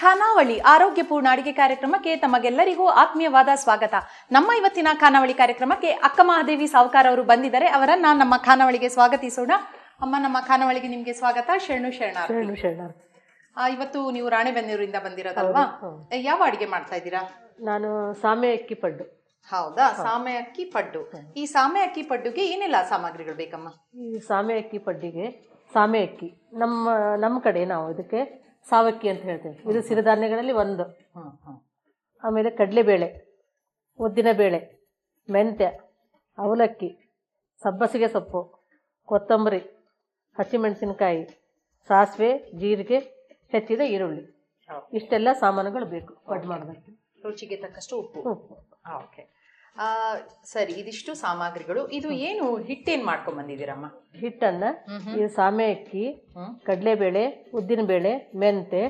ಖಾನಾವಳಿ ಆರೋಗ್ಯಪೂರ್ಣ ಅಡಿಗೆ ಕಾರ್ಯಕ್ರಮಕ್ಕೆ ತಮಗೆಲ್ಲರಿಗೂ ಆತ್ಮೀಯವಾದ ಸ್ವಾಗತ. ನಮ್ಮ ಇವತ್ತಿನ ಖಾನಾವಳಿ ಕಾರ್ಯಕ್ರಮಕ್ಕೆ ಅಕ್ಕ ಮಹಾದೇವಿ ಸಾವ್ಕಾರ್ ಅವರು ಬಂದಿದ್ದಾರೆ. ಅವರನ್ನ ನಮ್ಮ ಖಾನಾವಳಿಗೆ ಸ್ವಾಗತಿಸೋಣ. ಅಮ್ಮ, ನಮ್ಮ ಖಾನಾವಳಿಗೆ ನಿಮ್ಗೆ ಸ್ವಾಗತ. ಶರಣಾರ್ಥಿ. ಇವತ್ತು ನೀವು ರಾಣೆಬೆನ್ನೂರಿಂದ ಬಂದಿರೋದಲ್ವಾ? ಯಾವ ಅಡಿಗೆ ಮಾಡ್ತಾ ಇದ್ದೀರಾ? ನಾನು ಸಾಮೆ ಅಕ್ಕಿ ಪಡ್ಡು. ಹೌದಾ? ಸಾಮೆ ಅಕ್ಕಿ ಪಡ್ಡು. ಈ ಸಾಮೆ ಅಕ್ಕಿ ಪಡ್ಡುಗೆ ಏನೆಲ್ಲ ಸಾಮಗ್ರಿಗಳು ಬೇಕಮ್ಮ? ಈ ಸಾಮೆ ಅಕ್ಕಿ ಪಡ್ಡಿಗೆ ಸಾಮೆ ಅಕ್ಕಿ ನಮ್ಮ ಕಡೆ ನಾವು ಇದಕ್ಕೆ ಸಾವಕ್ಕಿ ಅಂತ ಹೇಳ್ತೇವೆ. ಇದು ಸಿರಿಧಾನ್ಯಗಳಲ್ಲಿ ಒಂದು. ಆಮೇಲೆ ಕಡಲೆಬೇಳೆ, ಉದ್ದಿನಬೇಳೆ, ಮೆಂತ್ಯ, ಅವಲಕ್ಕಿ, ಸಬ್ಬಸಿಗೆ ಸೊಪ್ಪು, ಕೊತ್ತಂಬರಿ, ಹಸಿಮೆಣಸಿನಕಾಯಿ, ಸಾಸಿವೆ, ಜೀರಿಗೆ, ಹೆಚ್ಚಿದ ಈರುಳ್ಳಿ, ಇಷ್ಟೆಲ್ಲ ಸಾಮಾನುಗಳು ಬೇಕು ಪಡ್ಡು ಮಾಡೋದಕ್ಕೆ. ರುಚಿಗೆ ತಕ್ಕಷ್ಟು ಉಪ್ಪು. ಓಕೆ, ಸರಿ. ಇದಿಷ್ಟು ಸಾಮಗ್ರಿಗಳು. ಇದು ಏನು ಹಿಟ್ಟೇನ್ ಮಾಡ್ಕೊಂಡ್ ಬಂದಿದ್ದೀರಮ್ಮ? ಹಿಟ್ಟನ್ನ ಇದು ಸಾಮೆ ಅಕ್ಕಿ, ಕಡಲೆಬೇಳೆ, ಉದ್ದಿನಬೇಳೆ, ಮೆಂತೆ,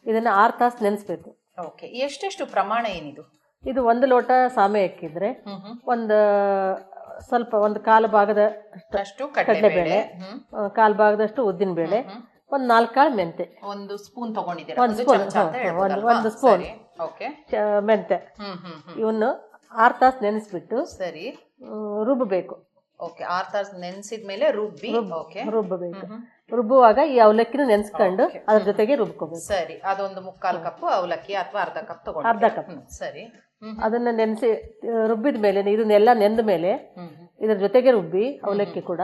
ಇದನ್ನ 6 ತಾಸು ನೆನೆಸ್ಬೇಕು. ಓಕೆ, ಎಷ್ಟೆಷ್ಟು ಪ್ರಮಾಣ ಏನಿದು? ಇದು 1 ಲೋಟ ಸಾಮೆ ಅಕ್ಕಿ ಇದ್ರೆ ಒಂದು ಕಾಲು ಭಾಗದಷ್ಟು ಕಡಲೆಬೇಳೆ, ಕಾಲು ಭಾಗದಷ್ಟು ಉದ್ದಿನಬೇಳೆ, ಒಂದು 4 ಕಾಳು ಮೆಂತೆ, 1 ಸ್ಪೂನ್ ತಗೊಂಡಿದ್ದೀರಾ? 1 ಸ್ಪೂನ್ ಮೆಂತೆ. ಇವನ್ನು 6 ತಾಸು ನೆನೆಸ್ಬಿಟ್ಟು ಸರಿ ರುಬ್ಬಬೇಕು. ಓಕೆ, 6 ತಾಸು ನೆನೆಸಿದ್ಮೇಲೆ ರುಬ್ಬಬೇಕು. ರುಬ್ಬುವಾಗ ಈ ಅವಲಕ್ಕಿನ ನೆನೆಸ್ಕೊಂಡು ಅದ್ರ ಜೊತೆಗೆ ರುಬ್ಕೋಬೇಕು. ಸರಿ, ಅದೊಂದು 3/4 ಕಪ್ ಅವಲಕ್ಕಿ ಅಥವಾ ಅರ್ಧ ಕಪ್ ತಗೊಂಡು. ಅರ್ಧ ಕಪ್. ಸರಿ, ಅದನ್ನ ನೆನೆಸಿ ರುಬ್ಬಿದ ಮೇಲೆ ಇದನ್ನೆಲ್ಲ ನೆಂದ ಮೇಲೆ ಇದ್ರ ಜೊತೆಗೆ ರುಬ್ಬಿ ಅವಲಕ್ಕಿ ಕೂಡ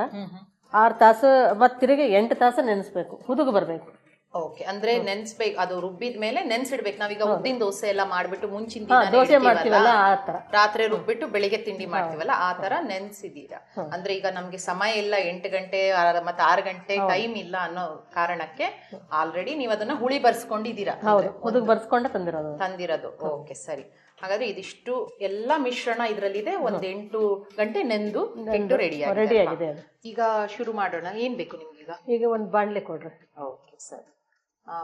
6 ತಾಸು ಮತ್ತೆ ತಿರುಗಿ 8 ತಾಸು ನೆನೆಸ್ಬೇಕು. ಹುದುಗು ಬರ್ಬೇಕು. ಓಕೆ, ಅಂದ್ರೆ ನೆನ್ಸ್ಬೇಕು. ಅದು ರುಬ್ಬಿದ ಮೇಲೆ ನೆನ್ಸಿಡ್ಬೇಕು. ನಾವೀಗ ಉದ್ದಿನ ದೋಸೆ ಎಲ್ಲ ಮಾಡ್ಬಿಟ್ಟು ಮುಂಚಿನ ದಿನ ದೋಸೆ ಮಾಡ್ತೀವಲ್ಲ ಆ ತರ, ರಾತ್ರಿ ರುಬ್ಬಿಟ್ಟು ಬೆಳಿಗ್ಗೆ ತಿಂಡಿ ಮಾಡ್ತೀವಲ್ಲ ಆ ತರ ನೆನ್ಸಿದೀರಾ. ಅಂದ್ರೆ ಈಗ ನಮ್ಗೆ ಸಮಯ ಇಲ್ಲ, 8 ಗಂಟೆ ಮತ್ತೆ 6 ಗಂಟೆ ಟೈಮ್ ಇಲ್ಲ ಅನ್ನೋ ಕಾರಣಕ್ಕೆ ಆಲ್ರೆಡಿ ನೀವು ಅದನ್ನ ಹುಳಿ ಬರ್ಸ್ಕೊಂಡಿದ್ದೀರಾ. ಹೌದು, ಹುದುಗು ಬರ್ಸ್ಕೊಂಡೆ ತಂದಿರೋದು. ಓಕೆ, ಸರಿ. ಹಾಗಾದ್ರೆ ಇದಿಷ್ಟು ಎಲ್ಲ ಮಿಶ್ರಣ ಇದ್ರಲ್ಲಿದೆ. 8 ಗಂಟೆ ನೆಂದು ಹಿಟ್ಟು ರೆಡಿ ಆಗಿದೆ. ಈಗ ಶುರು ಮಾಡೋಣ. ಏನ್ ಬೇಕು ನಿಮ್ಗೀಗ? ಈಗ ಒಂದು ಬಾಣ್ಲೆ ಕೊಡ್ರಿ. ಓಕೆ, ಸರಿ.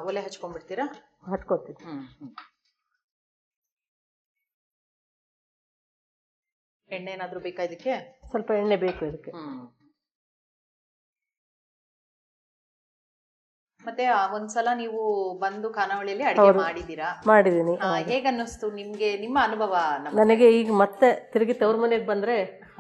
ಒಲೆ ಹಚ್ಕೊಂಡ್ಬಿಡ್ತೀರಾ? ಹಚ್ಕೋತೀವಿ. ಎಣ್ಣೆ ಏನಾದ್ರು ಬೇಕಾ ಇದಕ್ಕೆ? ಸ್ವಲ್ಪ ಎಣ್ಣೆ ಬೇಕು ಇದಕ್ಕೆ. ಮತ್ತೆ ಒಂದ್ಸಲ ನೀವು ಬಂದು ಖಾನಾವಳಿಯಲ್ಲಿ ಅಡಿಗೆ ಮಾಡಿದೀರಾ? ಮಾಡಿದೀನಿ. ಹೇಗನ್ನಿಸ್ತು ನಿಮ್ಗೆ, ನಿಮ್ಮ ಅನುಭವ? ನನಗೆ ಈಗ ಮತ್ತೆ ತಿರುಗಿ ತವ್ರ ಮನೆಗೆ ಬಂದ್ರೆ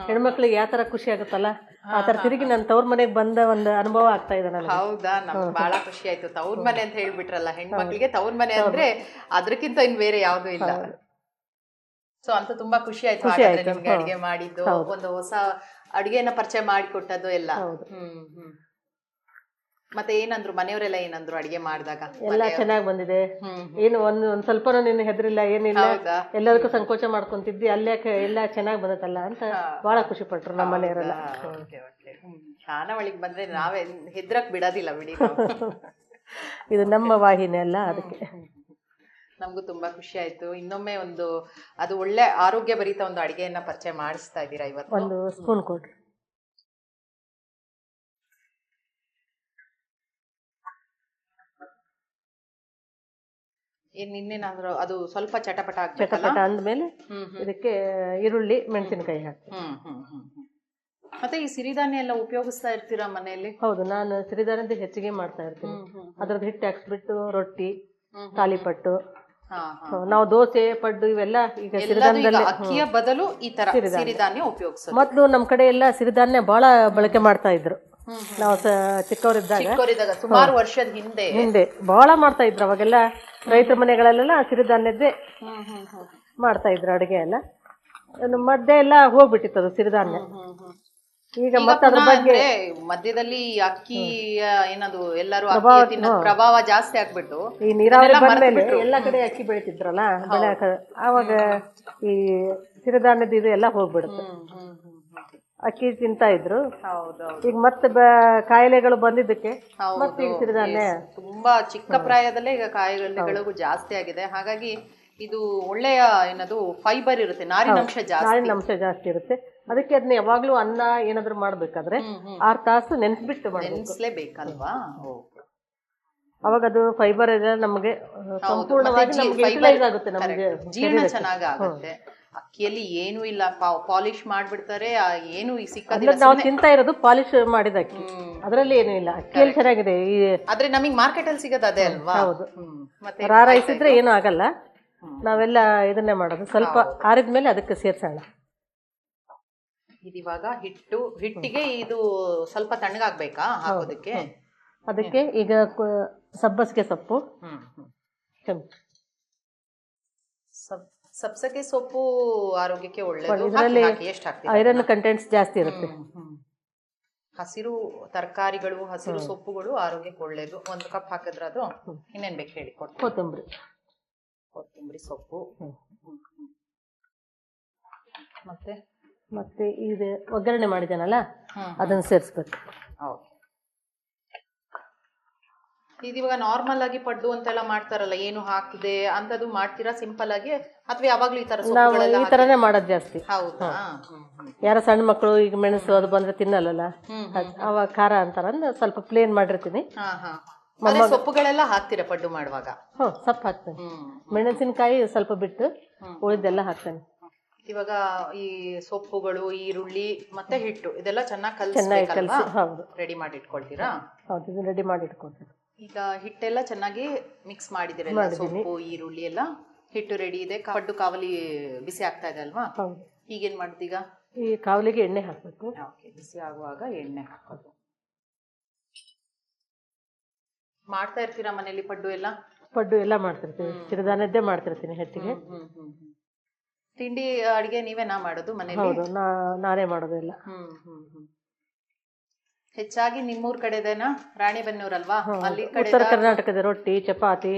ಹೆಣ್ಮಕ್ಳಿಗೆ ಯಾವ ತರ ಖುಷಿ ಆಗುತ್ತಲ್ಲ ಆ ತರ ತಿರುಗಿ ನನ್ನ ತವ್ರ ಮನೆಗೆ ಬಂದ ಒಂದು ಅನುಭವ ಆಗ್ತಾ ಇದೆ ನನಗೆ. ಹೌದಾ? ನಮ್ಗೆ ಬಹಳ ಖುಷಿ ಆಯ್ತು. ತವ್ರ ಮನೆ ಅಂತ ಹೇಳ್ಬಿಟ್ರಲ್ಲ, ಹೆಣ್ಮಕ್ಳಿಗೆ ತವ್ರ ಮನೆ ಅಂದ್ರೆ ಅದಕ್ಕಿಂತ ಇನ್ ಬೇರೆ ಯಾವ್ದು ಇಲ್ಲ. ಸೊ ಅಂತ ತುಂಬಾ ಖುಷಿ ಆಯ್ತು ನಿಮ್ಗೆ ಅಡಿಗೆ ಮಾಡಿದ್ದು, ಒಂದು ಹೊಸ ಅಡಿಗೆನ ಪರಿಚಯ ಮಾಡಿಕೊಟ್ಟದ್ದು ಎಲ್ಲ. ಮತ್ತೆ ಏನಂದ್ರು ಮನೆಯವರೆಲ್ಲ? ಏನಂದ್ರು ಅಡಿಗೆ ಮಾಡಿದಾಗ? ಎಲ್ಲ ಚೆನ್ನಾಗಿ ಬಂದಿದೆ. ಏನು ಒಂದ್ ಸ್ವಲ್ಪ ನೀನು ಹೆದರಿಲ್ಲ, ಏನಿಲ್ಲ, ಎಲ್ಲದಕ್ಕೂ ಸಂಕೋಚ ಮಾಡ್ಕೊಂತಿದ್ದಿ, ಅಲ್ಲೇ ಎಲ್ಲ ಚೆನ್ನಾಗಿ ಬಂದತ್ತಲ್ಲ ಅಂತ ಬಹಳ ಖುಷಿ ಪಟ್ರು ನಮ್ಮ ಮನೆಯವರೆಲ್ಲ. ಖಾನಾವಳಿಗೆ ಬಂದ್ರೆ ನಾವೇ ಹೆದ್ರಕ್ ಬಿಡೋದಿಲ್ಲ ಬಿಡಿ. ಇದು ನಮ್ಮ ವಾಹಿನಿ ಅಲ್ಲ, ಅದಕ್ಕೆ ನಮಗೂ ತುಂಬಾ ಖುಷಿ ಆಯ್ತು. ಇನ್ನೊಮ್ಮೆ ಅದು ಒಳ್ಳೆ ಆರೋಗ್ಯ ಭರಿತ ಒಂದು ಅಡಿಗೆಯನ್ನ ಪರಿಚಯ ಮಾಡಿಸ್ತಾ ಇದ್ದೀರಾ ಇವತ್ತು. 1 ಸ್ಪೂನ್ ಕೊಡ್ರಿ. ಇನ್ನೇನಾದ್ರೂ ಅದು ಸ್ವಲ್ಪ ಚಟಪಟ ಅಂದ್ಮೇಲೆ ಇದಕ್ಕೆ ಈರುಳ್ಳಿ, ಮೆಣಸಿನಕಾಯಿ ಹಾಕಿ. ಮತ್ತೆ ಈ ಸಿರಿಧಾನ್ಯ ಎಲ್ಲ ಉಪಯೋಗಿಸ್ತಾ ಇರ್ತೀರಾ ಮನೆಯಲ್ಲಿ? ಹೌದು, ನಾನು ಸಿರಿಧಾನ್ಯದ ಹೆಚ್ಚಿಗೆ ಮಾಡ್ತಾ ಇರ್ತೀನಿ. ಅದ್ರದ್ದು ಹಿಟ್ಟು ಹಾಕ್ಸ್ಬಿಟ್ಟು ರೊಟ್ಟಿ, ತಾಲಿಪಟ್ಟು, ನಾವು ದೋಸೆ, ಪಡ್ಡು ಇವೆಲ್ಲ ಈಗ ಸಿರಿಧಾನ್ಯದಲ್ಲಿ. ಅಕ್ಕಿಯ ಬದಲು ಈ ತರ ಸಿರಿಧಾನ್ಯ ಉಪಯೋಗಿಸೋದು. ಮೊದ್ಲು ನಮ್ ಕಡೆ ಎಲ್ಲ ಸಿರಿಧಾನ್ಯ ಬಹಳ ಬಳಕೆ ಮಾಡ್ತಾ ಇದ್ರು. ನಾವು ಚಿಕ್ಕವರಿದ್ದಾಗ ಸುಮಾರು ವರ್ಷದ ಹಿಂದೆ ಬಹಳ ಮಾಡ್ತಾ ಇದ್ರು. ಅವಾಗೆಲ್ಲ ರೈತರ ಮನೆಗಳಲ್ಲೆಲ್ಲ ಸಿರಿಧಾನ್ಯದ್ದೇ ಮಾಡ್ತಾ ಇದ್ರು ಅಡುಗೆ ಎಲ್ಲ. ಮಧ್ಯೆ ಎಲ್ಲ ಹೋಗ್ಬಿಟ್ಟಿತ್ತು ಅದು ಸಿರಿಧಾನ್ಯ. ಈಗ ಮತ್ತೆ ಅದ್ರ ಬಗ್ಗೆ ಮಧ್ಯದಲ್ಲಿ ಅಕ್ಕಿ ಏನದು ಎಲ್ಲರೂ ಪ್ರಭಾವ ಜಾಸ್ತಿ ಆಗ್ಬಿಟ್ಟು ಈ ನೀರಾವರಿ ಬಂದ್ಮೇಲೆ ಎಲ್ಲ ಕಡೆ ಅಕ್ಕಿ ಬೆಳಿತಿದ್ರಲ್ಲ, ಆವಾಗ ಈ ಸಿರಿಧಾನ್ಯದ ಇದು ಎಲ್ಲ ಹೋಗ್ಬಿಡುತ್ತೆ. ಅಕ್ಕಿ ತಿಂತಾ ಇದ್ರು. ಈಗ ಮತ್ತೆ ಕಾಯಿಲೆಗಳು ಬಂದಿದ್ದಕ್ಕೆ ಮತ್ತೆ ಈಗ ಸಿರಿಧಾನ್ಯ ತುಂಬಾ ಚಿಕ್ಕ ಪ್ರಾಯದಲ್ಲೇ ಈಗ ಕಾಯಿಲೆಗಳು ಜಾಸ್ತಿ ಆಗಿದೆ. ಹಾಗಾಗಿ ಇದು ಒಳ್ಳೆಯ ಏನದು ಫೈಬರ್ ಇರುತ್ತೆ, ನಾರಿನಂಶ ಜಾಸ್ತಿ ಇರುತ್ತೆ. ಅದಕ್ಕೆ ಅದನ್ನ ಯಾವಾಗ್ಲೂ ಅನ್ನ ಏನಾದ್ರು ಮಾಡ್ಬೇಕಾದ್ರೆ 6 ತಾಸು ನೆನೆಸ್ಬಿಟ್ಟು ನೆನೆಸ್ಲೇಬೇಕಲ್ವಾ? ಅವಾಗ ಅದು ಫೈಬರ್ ನಮಗೆ ಸಂಪೂರ್ಣವಾಗಿ ಯುಟಿಲೈಸ್ ಆಗುತ್ತೆ, ನಮಗೆ ಜೀರ್ಣ ಚೆನ್ನಾಗಿ ಆಗುತ್ತೆ. ಅಕ್ಕಿಯಲ್ಲಿ ಏನು ಇಲ್ಲ, ಪಾಲಿಶ್ ಮಾಡ್ಬಿಡ್ತಾರೆ, ಏನು ಅಂದ್ರೆ ಸಿಕ್ಕದಿಲ್ಲ. ನಾವು ತಿಂತಾ ಇರೋದು ಪಾಲಿಶ್ ಮಾಡಿದ ಅಕ್ಕಿ, ಅದರಲ್ಲಿ ಏನು ಇಲ್ಲ. ಅಕ್ಕಿಯಲ್ಲಿ ಚೆನ್ನಾಗಿದೆ ಆದ್ರೆ ನಮಗೆ ಮಾರ್ಕೆಟ್ ಅಲ್ಲಿ ಸಿಗೋದು ಅದೇ ಅಲ್ವಾ? ಹೌದು. ಮತ್ತೆ ರಾ ರೈಸ್ ಇದ್ರೆ ಏನೂ ಆಗಲ್ಲ. ನಾವೆಲ್ಲ ಇದನ್ನೇ ಮಾಡೋದು. ಸ್ವಲ್ಪ ಆರಿದ್ಮೇಲೆ ಅದಕ್ಕೆ ಸೇರ್ಸೋಣ. ಇದಿವಾಗ ಹಿಟ್ಟಿಗೆ ಇದು ಸ್ವಲ್ಪ ತಣ್ಣಗಾಗ್ಬೇಕಾ ಹಾಕೋದಕ್ಕೆ? ಅದಕ್ಕೆ ಈಗ ಸಬ್ಬಸಿಗೆ ಸೊಪ್ಪು ಚಮಚ. ಸಬ್ಸಗೆ ಸೊಪ್ಪು ಆರೋಗ್ಯಕ್ಕೆ ಒಳ್ಳೆಯದು. ಇದರಲ್ಲಿ ಎಷ್ಟು ಹಾಕ್ತೀವಿ? ಐರನ್ ಕಂಟೆಂಟ್ಸ್ ಜಾಸ್ತಿ ಇರುತ್ತೆ. ಹಸಿರು ತರಕಾರಿಗಳು, ಹಸಿರು ಸೊಪ್ಪುಗಳು ಆರೋಗ್ಯಕ್ಕೆ ಒಳ್ಳೇದು. 1 ಕಪ್ ಹಾಕಿದ್ರೆ ಅದು ಇನ್ನೇನ್ ಬೇಕು ಹೇಳಿ? ಕೊತ್ತಂಬರಿ ಸೊಪ್ಪು, ಮತ್ತೆ ಇದು ಒಗ್ಗರಣೆ ಮಾಡಿದಾನಲ್ಲ ಅದನ್ನ ಸೇರಿಸ್ಬೇಕು. ಇದಿವಾಗ ನಾರ್ಮಲ್ ಆಗಿ ಪಡ್ಡು ಅಂತೆಲ್ಲ ಮಾಡ್ತಾರಲ್ಲ, ಏನು ಹಾಕದೆ ಅಂತದ್ದು ಮಾಡ್ತೀರಾ ಸಿಂಪಲ್ ಆಗಿ, ಅಥವಾ ಯಾವಾಗ್ಲೂ ಈ ತರ ಈ ತರನೇ ಮಾಡೋದು ಜಾಸ್ತಿ. ಹೌದಾ? ಯಾರ ಸಣ್ಣ ಮಕ್ಕಳು ಈಗ ಮೆಣಸು ಅದು ಬಂದ್ರೆ ತಿನ್ನಲ್ಲ, ಅವಾಗ ಖಾರ ಅಂತಾರಂದ್ರೆ ಸ್ವಲ್ಪ ಪ್ಲೇನ್ ಮಾಡಿರ್ತೀನಿ. ಸೊಪ್ಪುಗಳೆಲ್ಲ ಹಾಕ್ತೀರಾ ಪಡ್ಡು ಮಾಡುವಾಗ? ಸೊಪ್ಪು ಹಾಕ್ತೇನೆ. ಮೆಣಸಿನಕಾಯಿ ಸ್ವಲ್ಪ ಬಿಟ್ಟು ಉಳಿದೆಲ್ಲ ಹಾಕ್ತೇನೆ. ಇವಾಗ ಈ ಸೊಪ್ಪುಗಳು, ಈರುಳ್ಳಿ ಮತ್ತೆ ಹಿಟ್ಟು ಇದೆಲ್ಲ ಚೆನ್ನಾಗಿ ಕಲಸಿ ರೆಡಿ ಮಾಡಿ ಇಟ್ಕೊಳ್ತೀರಾ? ಹೌದು, ರೆಡಿ ಮಾಡಿ ಇಟ್ಕೊಳ್ತೀನಿ. ಈಗ ಹಿಟ್ಟೆಲ್ಲ ಚೆನ್ನಾಗಿ ಮಿಕ್ಸ್ ಮಾಡಿದಿರಲ್ಲ, ಸೊಪ್ಪು ಈರುಳ್ಳಿ ಎಲ್ಲ ಹಿಟ್ಟು ರೆಡಿ ಇದೆ. ಪಡ್ಡು ಕಾವಲಿ ಬಿಸಿ ಆಗ್ತಾ ಇದೆ ಅಲ್ವಾ? ಈಗೇನ್ ಮಾಡ್ತೀಗ? ಈ ಕಾವಲಿಗೆ ಎಣ್ಣೆ ಹಾಕ್ಬೇಕು. ಬಿಸಿ ಆಗುವಾಗ ಎಣ್ಣೆ ಹಾಕೋದು. ಮಾಡ್ತಾ ಇರ್ತೀರಾ ಮನೇಲಿ ಪಡ್ಡು ಎಲ್ಲ? ಪಡ್ಡು ಎಲ್ಲ ಮಾಡ್ತಿರ್ತೀವಿ, ಸಿರಿಧಾನ್ಯದ್ದೇ ಮಾಡ್ತಿರ್ತೀನಿ ಹೆಚ್ಚಿಗೆ. ತಿಂಡಿ ಅಡಿಗೆ ನೀವೇನಾ ಮಾಡೋದು ಮನೇಲಿ? ಹೌದು, ನಾನೇ ಮಾಡೋದು ಎಲ್ಲ. ಹೆಚ್ಚಾಗಿ ನಿಮ್ಮೂರ್ ಕಡೆದೇನಾ? ರಾಣಿಬೆನ್ನೂರಲ್ವಾ? ಅಲ್ಲಿ ಉತ್ತರ ಕರ್ನಾಟಕದ ರೊಟ್ಟಿ, ಚಪಾತಿ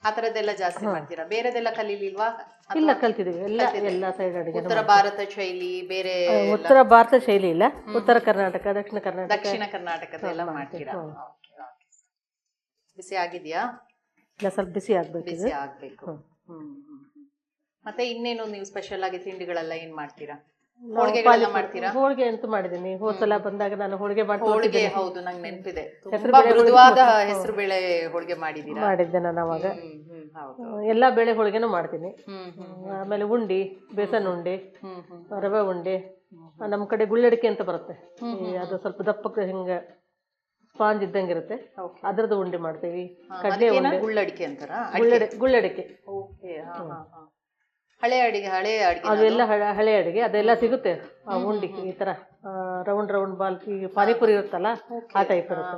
ಆ ತರದ್ದೆಲ್ಲ ಜಾಸ್ತಿ ಮಾಡ್ತೀರಾ? ಬೇರೆದೆಲ್ಲ ಕಲೀಲಿಲ್ವಾ? ಇಲ್ಲ, ಕಲ್ತಿದೀವಿ ಎಲ್ಲ ಸೈಡ್ ಅಡಿಗೆ. ಉತ್ತರ ಭಾರತ ಶೈಲಿ ಬೇರೆ? ಉತ್ತರ ಭಾರತ ಶೈಲಿ ಇಲ್ಲ, ಉತ್ತರ ಕರ್ನಾಟಕ, ದಕ್ಷಿಣ ಕರ್ನಾಟಕದ ಎಲ್ಲ ಮಾಡ್ತೀರಾ? ಬಿಸಿ ಆಗಿದ್ಯಾ? ಇಲ್ಲ, ಸ್ವಲ್ಪ ಬಿಸಿ ಆಗ್ಬೇಕು. ಮತ್ತೆ ಇನ್ನೇನು ನೀವು ಸ್ಪೆಷಲ್ ಆಗಿ ತಿಂಡಿಗಳೆಲ್ಲ ಏನ್ ಮಾಡ್ತೀರಾ? ಹೋಳಿಗೆಗಳೆಲ್ಲ ಮಾಡ್ತೀರಾ? ಹೋಳಿಗೆ ಅಂತೂ ಮಾಡಿದೀನಿ. ಹೋದ್ಸಲ ಬಂದಾಗ ನಾನು ಹೋಳಿಗೆ ಹೋಳಿಗೆ, ಹೌದು ನಂಗೆ ನೆನಪಿದೆ. ತುಂಬಾ ಮೃದುವಾದ ಹೆಸರು ಬೇಳೆ ಹೋಳಿಗೆ ಮಾಡಿದ್ದೆ ನಾನು ಅವಾಗ. ಎಲ್ಲಾ ಬೇಳೆ ಹೋಳಿಗೆನೂ ಮಾಡ್ತೀನಿ. ಆಮೇಲೆ ಉಂಡಿ, ಬೇಸನ್ ಉಂಡೆ, ರವೆ ಉಂಡೆ, ನಮ್ ಕಡೆ ಗುಳ್ಳಡಿಕೆ ಅಂತ ಬರುತ್ತೆ, ಅದು ಸ್ವಲ್ಪ ದಪ್ಪಕ್ಕೆ ಹಿಂಗ ಸ್ಪಾಂಜ್ ಇದ್ದಂಗಿರುತ್ತೆ, ಅದ್ರದ್ದು ಉಂಡೆ ಮಾಡ್ತೀವಿ. ಕಡ್ಲೆ ಉಂಡೆ, ಗುಳ್ಳಡಿಕೆ ಅಂತಾರ? ಗುಳ್ಳಡಿಕೆ ಹಳೆ ಅಡಿಗೆ ಅದೆಲ್ಲ ಹಳೆ ಅಡಿಗೆ, ಅದೆಲ್ಲ ಸಿಗುತ್ತೆ. ಆ ಉಂಡಿ ಈ ತರ ರೌಂಡ್ ಬಾಲ್, ಈ ಪಾನಿಪುರಿ ಇರುತ್ತಲ್ಲ ಆ ಟೈಪ್ ಇರುತ್ತೆ.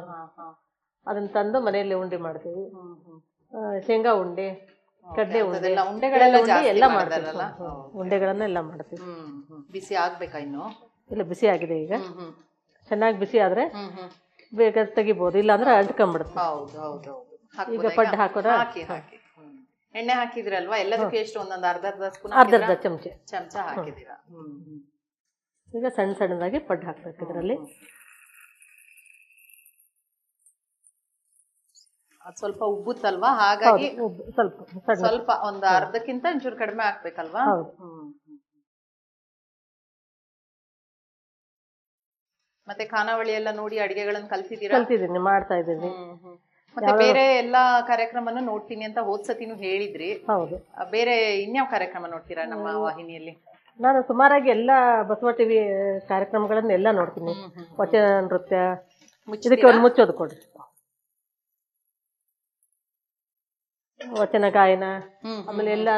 ಅದನ್ನ ತಂದು ಮನೆಯಲ್ಲಿ ಉಂಡೆ ಮಾಡ್ತೀವಿ. ಶೇಂಗಾ ಉಂಡೆ, ಕಡ್ಲೆ ಉಂಡೆ ಎಲ್ಲ ಮಾಡ್ತೀವಿ. ಉಂಡೆಗಳನ್ನೆಲ್ಲ ಮಾಡ್ತೀವಿ. ಬಿಸಿ ಆಗ್ಬೇಕಾ ಇನ್ನು? ಇಲ್ಲ, ಬಿಸಿ ಆಗಿದೆ ಈಗ. ಚೆನ್ನಾಗಿ ಬಿಸಿ ಆದ್ರೆ ಬೇಗ ತೆಗಿಬಹುದು, ಇಲ್ಲ ಅಂದ್ರೆ ಅಂಟ್ಕೊಂಡ್ಬಿಡುತ್ತೆ. ಈಗ ಪಡ್ಡು ಹಾಕೋದ ಎಣ್ಣೆ ಹಾಕಿದ್ರಲ್ವಾ? ಎಲ್ಲದಕ್ಕೂ ಎಷ್ಟು? ಒಂದೊಂದು ಅರ್ಧ ಸ್ಪೂನ್, ಅರ್ಧ ಚಮಚ ಹಾಕಿದ್ದೀರಾ? ಈಗ ಸಣ್ಣದಾಗಿ ಪಡ್ಡು ಹಾಕ್ಬೇಕು ಇದರಲ್ಲಿ. ಅದು ಸ್ವಲ್ಪ ಉಬ್ಬುತ್ತಲ್ವಾ, ಹಾಗಾಗಿ ಸ್ವಲ್ಪ ಒಂದು ಅರ್ಧಕ್ಕಿಂತ ಒಂಚೂರು ಕಡಿಮೆ ಹಾಕ್ಬೇಕಲ್ವಾ? ಮತ್ತೆ ಖಾನಾವಳಿ ಎಲ್ಲ ನೋಡಿ ಅಡಿಗೆಗಳನ್ನ ಕಲ್ತಿದ್ದೀನಿ, ಮಾಡ್ತಾ ಇದ್ದೀನಿ. ಮತ್ತೆ ಬೇರೆ ಎಲ್ಲಾ ಕಾರ್ಯಕ್ರಮನ ನೋಡ್ತೀನಿ ಅಂತ ಹೋದ್ಸತಿನೂ ಹೇಳಿದ್ರಿ. ಹೌದು. ಬೇರೆ ಇನ್ಯಾವ ಕಾರ್ಯಕ್ರಮ ನೋಡ್ತೀರಾ ನಮ್ಮ ವಾಹಿನಿಯಲ್ಲಿ? ನಾನು ಸುಮಾರಾಗಿ ಎಲ್ಲಾ ಬಸವ ಟಿವಿ ಕಾರ್ಯಕ್ರಮಗಳನ್ನ ಎಲ್ಲ ನೋಡ್ತೀನಿ. ವಚನ ನೃತ್ಯ, ಇದಕ್ಕೆ ಒಂದು ಮುಚ್ಚೋದು ಕೊಡ್ರಿ. ವಚನ ಗಾಯನ, ಆಮೇಲೆ ಎಲ್ಲ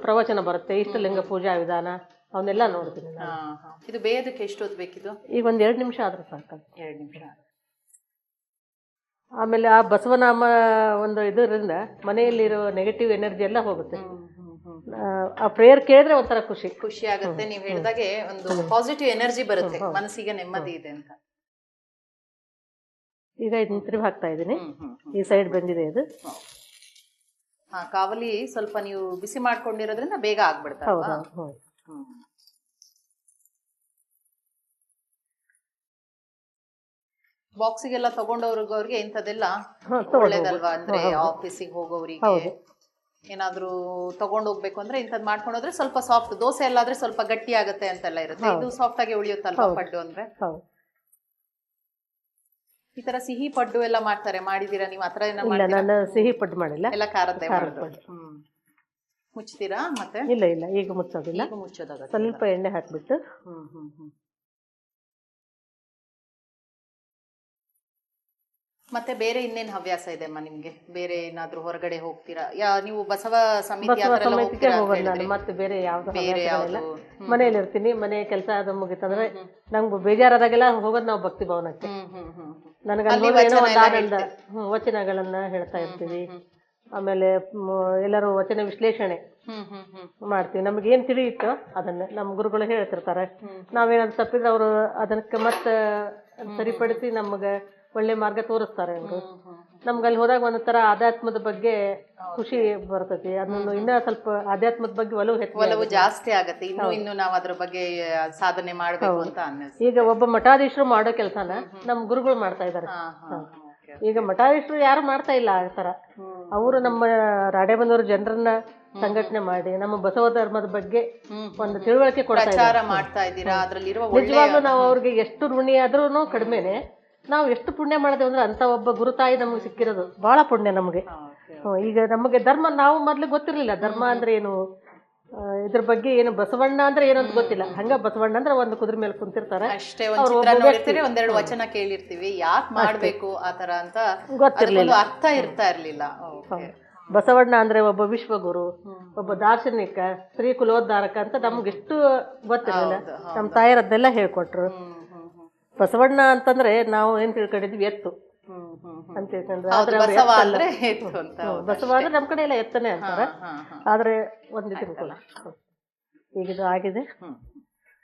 ಪ್ರವಚನ ಬರುತ್ತೆ, ಇಷ್ಟಲಿಂಗ ಪೂಜಾ ವಿಧಾನ, ಅವನ್ನೆಲ್ಲ ನೋಡ್ತೀನಿ. ಇದು ಬೇಯೋದಕ್ಕೆ ಎಷ್ಟು ಹೊತ್ತು ಬೇಕಿದು? ಈಗ ಒಂದ್ 2 ನಿಮಿಷ ಆದ್ರೆ ಸಾಕು. 2 ನಿಮಿಷ. ಆಮೇಲೆ ಆ ಬಸವನಾಮ ಒಂದು ಇದರಿಂದ ಮನೆಯಲ್ಲಿರೋ ನೆಗೆಟಿವ್ ಎನರ್ಜಿ ಎಲ್ಲ ಹೋಗುತ್ತೆ. ಆ ಪ್ರೇಯರ್ ಕೇಳಿದ್ರೆ ಒಂಥರ ಖುಷಿ ಆಗುತ್ತೆ. ನೀವು ಹೇಳಿದಾಗೆ ಒಂದು ಪಾಸಿಟಿವ್ ಎನರ್ಜಿ ಬರುತ್ತೆ, ಮನಸ್ಸಿಗೆ ನೆಮ್ಮದಿ ಇದೆ ಅಂತ. ಈಗ ಇದನ್ನ ತಿರುಗಿ ಹಾಕ್ತಾ ಇದ್ದೀನಿ. ಈ ಸೈಡ್ ಬಂದಿದೆ ಇದು. ಕಾವಲಿ ಸ್ವಲ್ಪ ನೀವು ಬಿಸಿ ಮಾಡ್ಕೊಂಡಿರೋದ್ರಿಂದ ಬೇಗ ಆಗ್ಬಿಡ್ತಾ. ಬಾಕ್ಸಿಗೆಲ್ಲ ತಗೊಂಡವ್ರಿಗೆ ಇಂಥದ್ದೆಲ್ಲ ಒಳ್ಳೇದಲ್ವಾ? ಅಂದ್ರೆ ಆಫೀಸಿಗೆ ಹೋಗೋರಿಗೆ ಏನಾದ್ರೂ ತಗೊಂಡ್ ಹೋಗ್ಬೇಕು ಅಂದ್ರೆ ಇಂಥದ್ ಮಾಡ್ಕೊಂಡು ಹೋದ್ರೆ ಸ್ವಲ್ಪ ಸಾಫ್ಟ್. ದೋಸೆ ಎಲ್ಲ ಆದ್ರೆ ಸ್ವಲ್ಪ ಗಟ್ಟಿ ಆಗತ್ತೆ ಅಂತೆಲ್ಲ ಇರುತ್ತೆ, ಇದು ಸಾಫ್ಟ್ ಆಗಿ ಉಳಿಯುತ್ತಲ್ವಾ ಪಡ್ಡು ಅಂದ್ರೆ? ಈ ತರ ಸಿಹಿ ಪಡ್ಡು ಎಲ್ಲ ಮಾಡ್ತಾರೆ, ಮಾಡಿದೀರಾ ನೀವು? ಆತರ ನಾನು ಸಿಹಿ ಪಡ್ಡು ಮಾಡಿಲ್ಲ, ಎಲ್ಲ ಖಾರದ್ದೇ ಮಾಡೋದು. ಮುಚ್ತೀರಾ ಮತ್ತೆ? ಇಲ್ಲ ಇಲ್ಲ, ಈಗ ಮುಚ್ಚೋದಿಲ್ಲ. ಮುಚ್ಚೋದಾಗ ಸ್ವಲ್ಪ ಎಣ್ಣೆ ಹಾಕ್ಬಿಟ್ಟು ಮತ್ತೆ ಬೇರೆ ಇನ್ನೇನ್ ಹವ್ಯಾಸ ಇದೆ ಅಮ್ಮ ನಿಮ್ಗೆ? ಬೇರೆ ಏನಾದ್ರೂ ಹೊರಗಡೆ ಹೋಗ್ತೀರಾ? ನೀವು ಬಸವ ಸಮಿತಿ ಸಮಿತಿಗೆ ಹೋಗೋದು ನಾನು. ಮತ್ತೆ ಬೇರೆ ಯಾವ್ದು ಹವ್ಯಾಸಗಳಿಲ್ಲ. ಮನೇಲಿ ಇರ್ತೀನಿ. ಮನೆ ಕೆಲಸ ಅದು ಮುಗಿತಂದ್ರೆ ನಂಗೆ ಬೇಜಾರಾದಾಗೆಲ್ಲ ಹೋಗೋದು ನಾವು ಭಕ್ತಿ ಭವನಕ್ಕೆ. ನನಗೆ ಏನೋ ಒಂದು ಆನಂದ. ವಚನಗಳನ್ನ ಹೇಳ್ತಾ ಇರ್ತೀವಿ. ಆಮೇಲೆ ಎಲ್ಲರೂ ವಚನ ವಿಶ್ಲೇಷಣೆ ಮಾಡ್ತೀವಿ. ನಮ್ಗೇನ್ ತಿಳಿಯುತ್ತೋ ಅದನ್ನ ನಮ್ಮ ಗುರುಗಳು ಹೇಳ್ತಿರ್ತಾರೆ. ನಾವೇನಾದ್ರು ತಪ್ಪಿದ್ರೆ ಅವರು ಅದಕ್ಕೆ ಮತ್ತೆ ಸರಿಪಡಿಸಿ ನಮ್ಗೆ ಒಳ್ಳೆ ಮಾರ್ಗ ತೋರಿಸ್ತಾರೆ ಅವರು. ನಮ್ಗೆ ಅಲ್ಲಿ ಹೋದಾಗ ಒಂದ್ ತರ ಆಧ್ಯಾತ್ಮದ ಬಗ್ಗೆ ಖುಷಿ ಬರ್ತೈತಿ. ಅದನ್ನು ಇನ್ನ ಸ್ವಲ್ಪ ಆಧ್ಯಾತ್ಮದ ಬಗ್ಗೆ ಒಲವು ಜಾಸ್ತಿ ಆಗತ್ತೆ. ಇನ್ನು ನಾವು ಅದ್ರ ಬಗ್ಗೆ ಸಾಧನೆ ಮಾಡ್ಬೇಕು ಅಂತ ಅನ್ನಿಸ್ತು. ಈಗ ಒಬ್ಬ ಮಠಾಧೀಶರು ಮಾಡೋ ಕೆಲಸನ ನಮ್ ಗುರುಗಳು ಮಾಡ್ತಾ ಇದಾರೆ. ಈಗ ಮಠಾಧೀಶರು ಯಾರು ಮಾಡ್ತಾ ಇಲ್ಲ ಆ ತರ. ಅವರು ನಮ್ಮ ರಾಡೇಬಂದೂರು ಜನರನ್ನ ಸಂಘಟನೆ ಮಾಡಿ ನಮ್ಮ ಬಸವ ಧರ್ಮದ ಬಗ್ಗೆ ಒಂದು ತಿಳುವಳಿಕೆ ಮಾಡ್ತಾ ಇದ್ದೀರಾ. ನಿಜವಾಗ್ಲೂ ನಾವು ಅವ್ರಿಗೆ ಎಷ್ಟು ಋಣಿ ಆದ್ರೂ ಕಡಿಮೆನೆ. ನಾವು ಎಷ್ಟು ಪುಣ್ಯ ಮಾಡಿದೇವೆ ಅಂದ್ರೆ ಅಂತ ಒಬ್ಬ ಗುರುತಾಯಿ ನಮಗೆ ಸಿಕ್ಕಿರೋದು ಬಹಳ ಪುಣ್ಯ ನಮಗೆ. ಈಗ ನಮಗೆ ಧರ್ಮ ನಾವು ಮೊದ್ಲು ಗೊತ್ತಿರ್ಲಿಲ್ಲ. ಧರ್ಮ ಅಂದ್ರೆ ಏನು, ಇದ್ರ ಬಗ್ಗೆ ಏನು, ಬಸವಣ್ಣ ಅಂದ್ರೆ ಏನು ಅಂತ ಗೊತ್ತಿಲ್ಲ. ಹಂಗ ಬಸವಣ್ಣ ಅಂದ್ರೆ ಒಂದು ಕುದುರೆ ಮೇಲೆ ಕುಂತಿರ್ತಾರೆ ಅಷ್ಟೇ. ಒಂದೆರಡು ವಚನ ಕೇಳಿರ್ತೀವಿ, ಯಾಕೆ ಮಾಡ್ಬೇಕು ಆತರ ಅಂತ ಗೊತ್ತಿರ್ಲಿಲ್ಲ, ಅರ್ಥ ಇರ್ತಾ ಇರ್ಲಿಲ್ಲ. ಬಸವಣ್ಣ ಅಂದ್ರೆ ಒಬ್ಬ ವಿಶ್ವಗುರು, ಒಬ್ಬ ದಾರ್ಶನಿಕ, ಸ್ತ್ರೀ ಕುಲೋದ್ಧಾರಕ ಅಂತ ನಮ್ಗೆಷ್ಟು ಗೊತ್ತಿರಲಿಲ್ಲ. ನಮ್ಮ ತಾಯರದ್ದೆಲ್ಲ ಹೇಳ್ಕೊಟ್ರು. ಬಸವಣ್ಣ ಅಂತಂದ್ರೆ ನಾವು ಏನ್ ತಿಳ್ಕೊಂಡಿದ್ವಿ ಎತ್ತು ಅಂತ ತಿಳ್ಕೊಂಡ್ರೆ. ಬಸವ ಅಂದ್ರೆ ನಮ್ ಕಡೆ ಎಲ್ಲ ಎತ್ತನೆ ಅಂತಾರ. ಆದ್ರೆ ಒಂದು ತಿಳ್ಕೊಳ್ಳ, ಈಗಿದು ಆಗಿದೆ.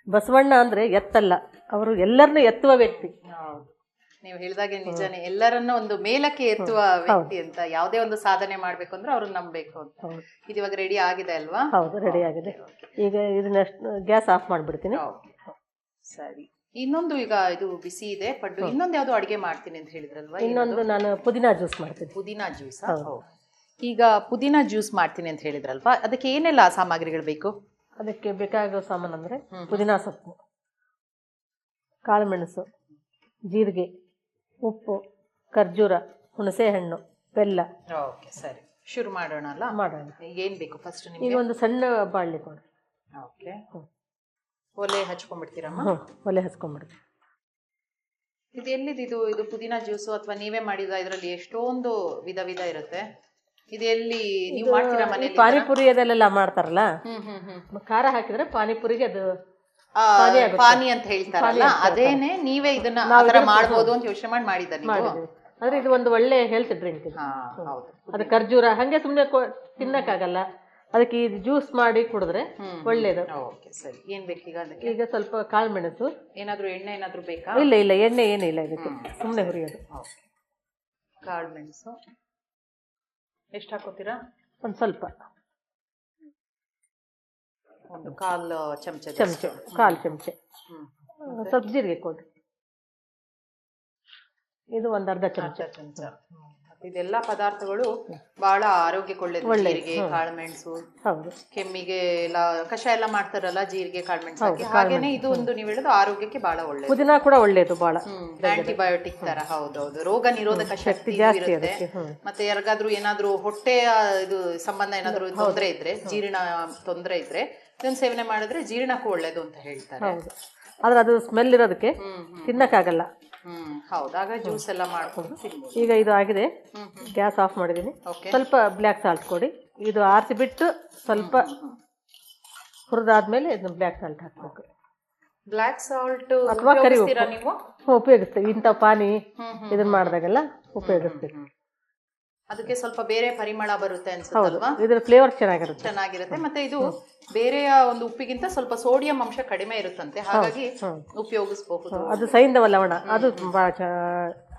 ಬಸವಣ್ಣ ಅಂದ್ರೆ ಎತ್ತಲ್ಲ, ಅವರು ಎಲ್ಲರನ್ನೂ ಎತ್ತುವ ವ್ಯಕ್ತಿ. ನೀವು ಹೇಳಿದಾಗೆ ನಿಜನೇ, ಎಲ್ಲರನ್ನ ಒಂದು ಮೇಲಕ್ಕೆ ಎತ್ತುವ ವ್ಯಕ್ತಿ ಅಂತ. ಯಾವುದೇ ಒಂದು ಸಾಧನೆ ಮಾಡ್ಬೇಕು ಅಂದ್ರೆ ಅವ್ರನ್ನ ನಂಬಬೇಕು ಅಂತ. ಇದು ಇವಾಗ ರೆಡಿ ಆಗಿದೆ ಅಲ್ವಾ? ಹೌದು, ರೆಡಿ ಆಗಿದೆ. ಈಗ ಇದನ್ನ ಗ್ಯಾಸ್ ಆಫ್ ಮಾಡ್ಬಿಡ್ತೀನಿ. ಸರಿ. ಇನ್ನೊಂದು ಈಗ ಇದು ಬಿಸಿ ಇದೆ ಪಡ್ಡು. ಇನ್ನೊಂದು ಯಾವ್ದು ಅಡಿಗೆ ಮಾಡ್ತೀನಿ ಅಂತ ಹೇಳಿದ್ರಲ್ವಾ? ಇನ್ನೊಂದು ನಾನು ಪುದೀನಾ ಜ್ಯೂಸ್ ಮಾಡ್ತೀನಿ. ಪುದೀನಾ ಜ್ಯೂಸ್. ಈಗ ಪುದೀನಾ ಜ್ಯೂಸ್ ಮಾಡ್ತೀನಿ ಅಂತ ಹೇಳಿದ್ರಲ್ವಾ, ಅದಕ್ಕೆ ಏನೆಲ್ಲ ಸಾಮಗ್ರಿಗಳು ಬೇಕು? ಅದಕ್ಕೆ ಬೇಕಾಗೋ ಸಾಮಾನು ಅಂದ್ರೆ ಪುದೀನಾ ಸೊಪ್ಪು, ಕಾಳುಮೆಣಸು, ಜೀರಿಗೆ, ಉಪ್ಪು, ಖರ್ಜೂರ, ಹುಣಸೆ ಹಣ್ಣು, ಬೆಲ್ಲ. ಓಕೆ, ಸರಿ, ಶುರು ಮಾಡೋಣ ಅಲ್ಲ? ಮಾಡೋಣ. ಏನ್ ಬೇಕು ಫಸ್ಟ್ ನಿಮ್ಗೆ? ಈಗ ಒಂದು ಸಣ್ಣ ಬಾಳ್ಲಿ ಕೊಡಿ. ಓಕೆ, ಒಲೆ ಹಚ್ಕೊಂಡ್ಬಿಡ್ತೀರಮ್ಮ? ಒಲೆ ಹಚ್ಕೊಂಡ್ಬಿಡ್ತೀವಿ. ಇದು ಎಲ್ಲಿದ್ದು? ಇದು ಪುದೀನಾ ಜ್ಯೂಸು ಅಥವಾ ನೀವೇ ಮಾಡಿದ? ಇದರಲ್ಲಿ ಎಷ್ಟೊಂದು ವಿಧ ಇರುತ್ತೆ. ಇದು ಎಲ್ಲಿ ನೀವು ಮಾಡ್ತೀರಾ ಮನೆಯಲ್ಲಿ? ಪಾನಿಪುರಿ ಅದೆಲ್ಲ ಮಾಡ್ತಾರಲ್ಲ, ಖಾರ ಹಾಕಿದ್ರೆ ಪಾನಿಪುರಿಗೆ ಅದು ಪಾನಿ ಅಂತ ಹೇಳ್ತಾರಲ್ಲ, ಅದೇನೆ ನೀವೇ ಇದನ್ನ ಮಾಡಬಹುದು ಅಂತ ಯೋಚನೆ ಮಾಡಿದ್ದ ನೀವು? ಆದ್ರೆ ಇದು ಒಂದು ಒಳ್ಳೆ ಹೆಲ್ತ್ ಡ್ರಿಂಕ್. ಅದು ಖರ್ಜೂರ ಹಂಗೆ ಸುಮ್ನೆ ತಿನ್ನಕ್ಕಾಗಲ್ಲ. ಅದಕ್ಕೆ ಈ ಜ್ಯೂಸ್ ಮಾಡಿ ಕುಡಿದ್ರೆ ಒಳ್ಳೇದು. ಸರಿ, ಏನ್ ಬೇಕೀಗ? ಈಗ ಸ್ವಲ್ಪ ಕಾಳುಮೆಣಸು. ಏನಾದ್ರು ಎಣ್ಣೆ ಏನಾದ್ರು ಬೇಕಾ? ಇಲ್ಲ ಇಲ್ಲ, ಎಣ್ಣೆ ಏನಿಲ್ಲ ಇದಕ್ಕೆ, ಸುಮ್ಮನೆ ಹುರಿಯೋದು. ಕಾಳುಮೆಣಸು ಎಷ್ಟು ಹಾಕೋತೀರಾ? ಒಂದು ಸ್ವಲ್ಪ, ಒಂದು ಕಾಲು ಚಮಚೆ. ಕಾಲು ಚಮಚೆ. ಸ್ವಲ್ಪ ಜೀರಿಗೆ ಕೊಡ್ರಿ. ಇದು ಒಂದು ಅರ್ಧ ಚಮಚ. ಇದೆಲ್ಲ ಪದಾರ್ಥಗಳು ಬಹಳ ಆರೋಗ್ಯಕ್ಕೆ ಒಳ್ಳೇದು. ಜೀರಿಗೆ, ಕಾಳುಮೆಣಸು, ಕೆಮ್ಮಿಗೆ ಎಲ್ಲ ಕಷಾಯ ಎಲ್ಲ ಮಾಡ್ತಾರಲ್ಲ ಜೀರಿಗೆ ಕಾಳುಮೆಣಸು ಹಾಕಿ. ಹಾಗೇನೆ ಇದು ಒಂದು ನೀವು ಹೇಳೋದು ಆರೋಗ್ಯಕ್ಕೆ ಬಹಳ ಒಳ್ಳೇದು. ಪುದೀನಾ ಕೂಡ ಒಳ್ಳೇದು, ಬಹಳ ಆಂಟಿಬಯೋಟಿಕ್ ತರ. ಹೌದೌದು, ರೋಗ ನಿರೋಧಕ ಶಕ್ತಿ ಇರುತ್ತೆ. ಮತ್ತೆ ಯಾರಿಗಾದ್ರೂ ಏನಾದ್ರೂ ಹೊಟ್ಟೆಯ ಇದು ಸಂಬಂಧ ಏನಾದ್ರು ತೊಂದರೆ ಇದ್ರೆ, ಜೀರ್ಣ ತೊಂದರೆ ಇದ್ರೆ ಇದನ್ನ ಸೇವನೆ ಮಾಡಿದ್ರೆ ಜೀರ್ಣಕ್ಕೂ ಒಳ್ಳೇದು ಅಂತ ಹೇಳ್ತಾರೆ. ಆದ್ರೆ ಅದು ಸ್ಮೆಲ್ ಇರೋದಕ್ಕೆ ತಿನ್ನಕ್ಕಾಗಲ್ಲ. ಹೌದಾಗ ಜ್ಯೂಸ್ ಎಲ್ಲ ಮಾಡ್ಕೊಂಡು ಈಗ ಇದು ಆಗಿದೆ, ಗ್ಯಾಸ್ ಆಫ್ ಮಾಡಿದೀನಿ. ಸ್ವಲ್ಪ ಬ್ಲ್ಯಾಕ್ ಸಾಲ್ಟ್ ಕೊಡಿ. ಇದು ಆರಿಸಿ ಬಿಟ್ಟು ಸ್ವಲ್ಪ ಹುರಿದಾದ್ಮೇಲೆ ಇದನ್ನ ಬ್ಲ್ಯಾಕ್ ಸಾಲ್ಟ್ ಹಾಕ್ಬೇಕು. ಬ್ಲ್ಯಾಕ್ ಸಾಲ್ಟ್ ಅಥವಾ ಕರಿ ಉಪ್ಪು ಉಪಯೋಗಿಸ್ತೀವಿ. ಇಂಥ ಪಾನಿ ಇದನ್ನ ಮಾಡಿದಾಗೆಲ್ಲ ಉಪಯೋಗಿಸ್ತೀವಿ. ಅದಕ್ಕೆ ಸ್ವಲ್ಪ ಬೇರೆ ಪರಿಮಳ ಬರುತ್ತೆ ಅನ್ಸುತ್ತಲ್ವಾ? ಇದ್ರ ಫ್ಲೇವರ್ ಚೆನ್ನಾಗಿರುತ್ತೆ. ಮತ್ತೆ ಇದು ಬೇರೆಯ ಒಂದು ಉಪ್ಪಿಗಿಂತ ಸ್ವಲ್ಪ ಸೋಡಿಯಂ ಅಂಶ ಕಡಿಮೆ ಇರುತ್ತಂತೆ, ಹಾಗಾಗಿ ಉಪಯೋಗಿಸಬಹುದು. ಅದು ಸೈಂಧವ ಲವಣ, ಅದು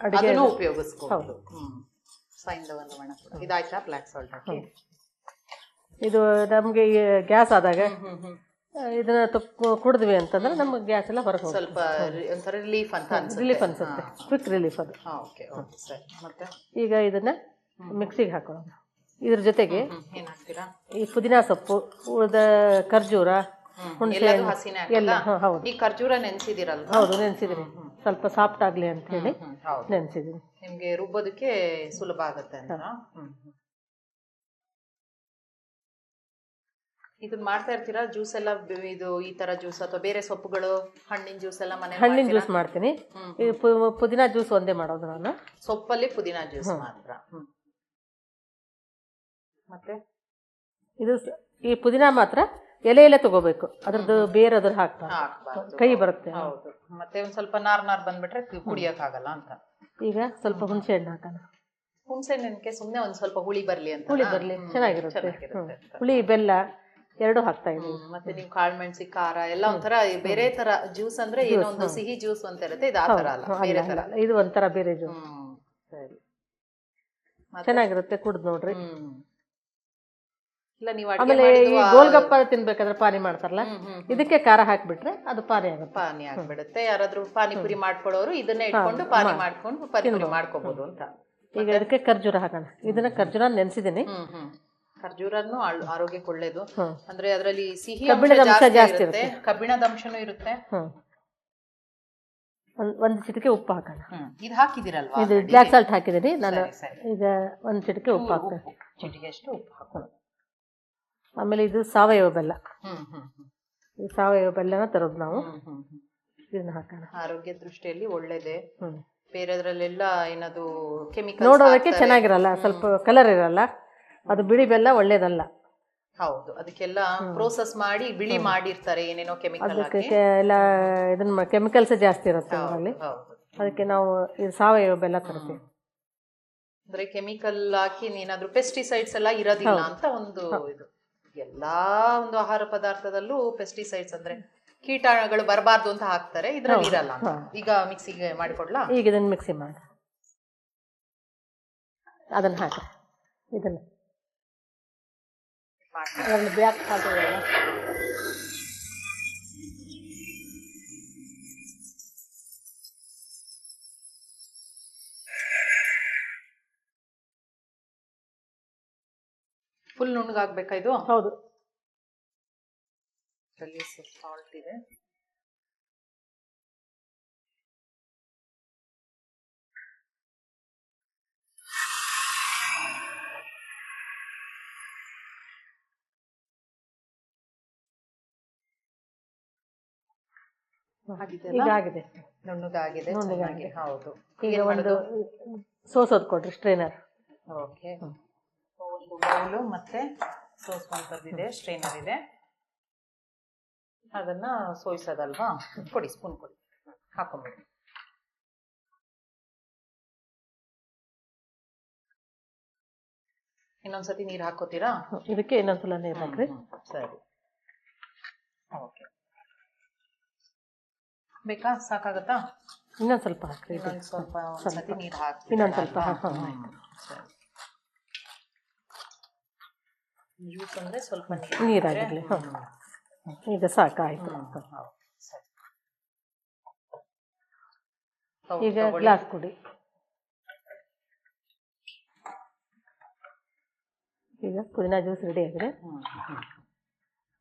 ಅದನ್ನು ಉಪಯೋಗಿಸಬಹುದು. ಸೈಂಧವ ಲವಣ ಕೂಡ. ಇದಾಯ್ತಾ ಬ್ಲ್ಯಾಕ್ ಸಾಲ್ಟ್ ಹಾಕಿ? ಇದು ನಮ್ಗೆ ಗ್ಯಾಸ್ ಆದಾಗ ಇದನ್ನ ಕುಡಿದ್ವಿ ಅಂತಂದ್ರೆ ನಮ್ಗೆ ಗ್ಯಾಸ್ ಎಲ್ಲ ಹೊರಗೆ ಸ್ವಲ್ಪ ಒಂಥರ ರಿಲೀಫ್ ಅನ್ಸುತ್ತೆ. ಕ್ವಿಕ್ ರಿಲೀಫ್ ಅದು. ಮತ್ತೆ ಈಗ ಇದನ್ನ ಮಿಕ್ಸಿಗೆ ಹಾಕೋಣ. ಇದ್ರ ಜೊತೆಗೆ ಈ ಪುದೀನಾ ಸೊಪ್ಪು, ಉಳಿದ ಖರ್ಜೂರ, ಹುಣಸೆ ಎಲ್ಲ. ಹೌದು, ಈ ಖರ್ಜೂರ ನೆನ್ಸಿದಿರಲ್ಲ? ಹೌದು, ನೆನ್ಸಿದೀನಿ. ಸ್ವಲ್ಪ ಸಾಫ್ಟ್ ಆಗ್ಲಿ ಅಂತ ಹೇಳಿ ನೆನ್ಸಿದೀನಿ. ನಿಮ್ಗೆ ರುಬ್ಬೋದಕ್ಕೆ ಸುಲಭ ಆಗುತ್ತೆ ಅಂತ. ಇದನ್ನ ಮಾಡ್ತಾ ಇರ್ತೀರಾ ಜ್ಯೂಸ್ ಎಲ್ಲ ಇದು ಈ ತರ ಜ್ಯೂಸ್ ಅಥವಾ ಬೇರೆ ಸೊಪ್ಪುಗಳು ಹಣ್ಣಿನ ಜ್ಯೂಸ್ ಎಲ್ಲ ಮನೆ ಹಣ್ಣಿನ ಜ್ಯೂಸ್ ಮಾಡ್ತೀನಿ. ಈ ಪುದೀನ ಜ್ಯೂಸ್ ಒಂದೇ ಮಾಡೋದು ನಾನು. ಸೊಪ್ಪಲ್ಲಿ ಪುದೀನ ಜ್ಯೂಸ್ ಮಾತ್ರ. ಮತ್ತೆ ಇದು ಈ ಪುದೀನ ಮಾತ್ರ ಎಲೆ ತಗೋಬೇಕು, ಅದ್ರದ್ದು ಬೇರೆ ಅದ್ರ ಹಾಕ್ಬಾರ್ದು, ಕೈ ಬರುತ್ತೆ. ಹೌದು, ಮತ್ತೆ ಒಂದ್ ಸ್ವಲ್ಪ ನಾರ್ ಬಂದ್ಬಿಟ್ರೆ ಕುಡಿಯಕ್ ಆಗಲ್ಲ ಅಂತ. ಈಗ ಸ್ವಲ್ಪ ಹುಣಸೆ ಹಣ್ಣು ಹಾಕೋಣ. ಹುಣಸೆ ಹಣ್ಣಕ್ಕೆ ಸುಮ್ನೆ ಒಂದ್ ಸ್ವಲ್ಪ ಹುಳಿ ಬರ್ಲಿ ಅಂತ. ಹುಳಿ ಬರ್ಲಿ, ಚೆನ್ನಾಗಿರುತ್ತೆ. ಹುಳಿ ಬೆಲ್ಲ ಎರಡು ಹಾಕ್ತಾ ಇದ್ದೀವಿ. ಮತ್ತೆ ನೀವು ಕಾಳ್ಮೆಣಸಿ ಖಾರ ಎಲ್ಲ ಒಂಥರ ಬೇರೆ ತರ ಜ್ಯೂಸ್ ಅಂದ್ರೆ ಏನೋ ಒಂದು ಸಿಹಿ ಜ್ಯೂಸ್ ಅಂತ ಇರುತ್ತೆ, ಇದು ಆ ತರ ಅಲ್ಲ, ಬೇರೆ ತರ. ಇದು ಒಂಥರ ಬೇರೆ ಜ್ಯೂಸ್. ಸರಿ, ಚೆನ್ನಾಗಿರುತ್ತೆ, ಕುಡ್ದು ನೋಡ್ರಿ. ಇಲ್ಲ ನೀವು ಆಮೇಲೆ ಈ ಗೋಲ್ಗಪ್ಪ ತಿನ್ಬೇಕಾದ್ರೆ ಪಾನಿ ಮಾಡ್ತಾರಲ್ಲ, ಇದಕ್ಕೆ ಖಾರ ಹಾಕ್ಬಿಟ್ರೆ ಅದು ಪಾನಿ ಆಗುತ್ತೆ. ಪಾನಿ ಆಗ್ಬಿಡುತ್ತೆ. ಯಾರಾದ್ರೂ ಪಾನಿಪುರಿ ಮಾಡ್ಕೊಳ್ಳೋರು ಇದನ್ನೇ ಇಟ್ಕೊಂಡು ಪಾನಿ ಮಾಡ್ಕೊಂಡು ಪಾನಿಪುರಿ ಮಾಡ್ಕೋಬಹುದು ಅಂತ. ಈಗ ಇದಕ್ಕೆ ಖರ್ಜೂರ ಹಾಕೋಣ. ಇದನ್ನ ಖರ್ಜೂರ ನೆನ್ಸಿದೀನಿ. ಖರ್ಜೂರನ್ನು ಆರೋಗ್ಯಕ್ಕೆ ಒಳ್ಳೇದು. ಅಂದ್ರೆ ಅದರಲ್ಲಿ ಸಿಹಿ ಕಬ್ಬಿಣದ ಅಂಶ ಜಾಸ್ತಿ ಇರುತ್ತೆ, ಕಬ್ಬಿಣದ ಅಂಶನೂ ಇರುತ್ತೆ. ಒಂದು ಚಿಟಿಕೆ ಉಪ್ಪು ಹಾಕೋಣ. ಇದು ಹಾಕಿದಿರಲ್ವಾ, ಇದು ಬ್ಲ್ಯಾಕ್ ಸಾಲ್ಟ್ ಹಾಕಿದೀನಿ ನಾನು. ಈಗ ಒಂದು ಚಿಟಿಕೆ ಉಪ್ಪು ಹಾಕ್ತೇನೆ, ಚಿಟಿಕೆ ಅಷ್ಟು ಉಪ್ಪು ಹಾಕೋಣ. ಆಮೇಲೆ ಇದು ಸಾವಯವ ಬೆಲ್ಲ. ಈ ಸಾವಯವ ಬೆಲ್ಲನ ತರೋದು ನಾವು. ಇದನ್ನ ಹಾಕೋಣ. ಆರೋಗ್ಯ ದೃಷ್ಟಿಯಲ್ಲಿ ಒಳ್ಳೇದೇ. ಬೇರೆದ್ರಲ್ಲೆಲ್ಲ ಏನದು ಕೆಮಿಕಲ್ ನೋಡೋದಕ್ಕೆ ಚೆನ್ನಾಗಿರಲ್ಲ, ಸ್ವಲ್ಪ ಕಲರ್ ಇರಲ್ಲ, ಅದು ಬಿಳಿ ಬೆಲ್ಲ ಒಳ್ಳೇದಲ್ಲ. ಹೌದು, ಅದಕ್ಕೆಲ್ಲ ಪ್ರೋಸೆಸ್ ಮಾಡಿ ಬಿಳಿ ಮಾಡಿರ್ತಾರೆ, ಏನೇನೋ ಕೆಮಿಕಲ್ ಎಲ್ಲ ಇದನ್ನ ಕೆಮಿಕಲ್ಸ್ ಜಾಸ್ತಿ ಇರುತ್ತೆ ಅದರಲ್ಲಿ. ಅದಕ್ಕೆ ನಾವು ಇದು ಸಾವಯವ ಬೆಲ್ಲ ತರ್ತೀವಿ. ಅಂದ್ರೆ ಕೆಮಿಕಲ್ ಹಾಕಿ ಏನಾದ್ರೂ ಪೆಸ್ಟಿಸೈಡ್ಸ್ ಎಲ್ಲ ಇರೋದಿಲ್ಲ ಅಂತ ಒಂದು ಇದು. ಎಲ್ಲಾ ಒಂದು ಆಹಾರ ಪದಾರ್ಥದಲ್ಲೂ ಪೆಸ್ಟಿಸೈಡ್ಸ್ ಅಂದ್ರೆ ಕೀಟಾಣುಗಳು ಬರಬಾರ್ದು ಅಂತ ಹಾಕ್ತಾರೆ, ಇದ್ರಲ್ಲಿ ಇರಲ್ಲ. ಈಗ ಮಿಕ್ಸಿಗೆ ಮಾಡಿಕೊಡ್ಲಾ? ಈಗ ಇದನ್ನ ಮಿಕ್ಸಿ ಮಾಡಿ ಅದನ್ನ ಹಾಕಿ ಇದನ್ನ ಬ್ಲ್ಯಾಕ್ ಹಾಕೋದಲ್ಲ. ಫುಲ್ ನುಣ್ಣಗಾಗ್ಬೇಕಾ ಇದು? ಹೌದು. ಸಾಲ್ಟ್ ಇದೆ. ಈಗ ಆಗಿದೆ, ನುಣ್ಣಗಾಗಿದೆ. ಹೌದು. ಈಗ ಒಂದು ಸೋಸೋದು ಕೊಡ್ರಿ, ಸ್ಟ್ರೈನರ್. ಓಕೆ, ಒಂದು ಬೌಲು ಮತ್ತೆ ಸೋಸುವಂಥದ್ದಿದೆ, ಸ್ಟ್ರೈನರ್ ಇದೆ, ಅದನ್ನ ಸೋಯಿಸೋದಲ್ವಾ? ಕೊಡಿ, ಸ್ಪೂನ್ ಕೊಡಿ, ಹಾಕೊಂಬಿಡಿ. ಇನ್ನೊಂದ್ಸತಿ ನೀರು ಹಾಕೋತೀರಾ? ಇದಕ್ಕೆ ಇನ್ನೊಂದ್ಸಲ ನೀರು ಹಾಕ್ರಿ. ಸರಿ, ಓಕೆ. ಬೇಕಾ? ಸಾಕಾಗತ್ತಾ? ಇನ್ನೊಂದ್ ಸ್ವಲ್ಪ ಹಾಕ್ರಿ. ಇನ್ನೊಂದು ಸ್ವಲ್ಪ ಒಂದ್ಸತಿ ನೀರು ಹಾಕಿ, ಇನ್ನೊಂದ್ ಸ್ವಲ್ಪ ಜ್ಯೂಸ್ ಅಂದ್ರೆ ಸ್ವಲ್ಪ ನೀರಾಗಿರ್ಲಿ. ಈಗ ಸಾಕಾಯ್ತು. ಈಗ ಗ್ಲಾಸ್ ಕುಡಿ. ಈಗ ಪುದೀನ ಜ್ಯೂಸ್ ರೆಡಿ ಆಗಿದೆ.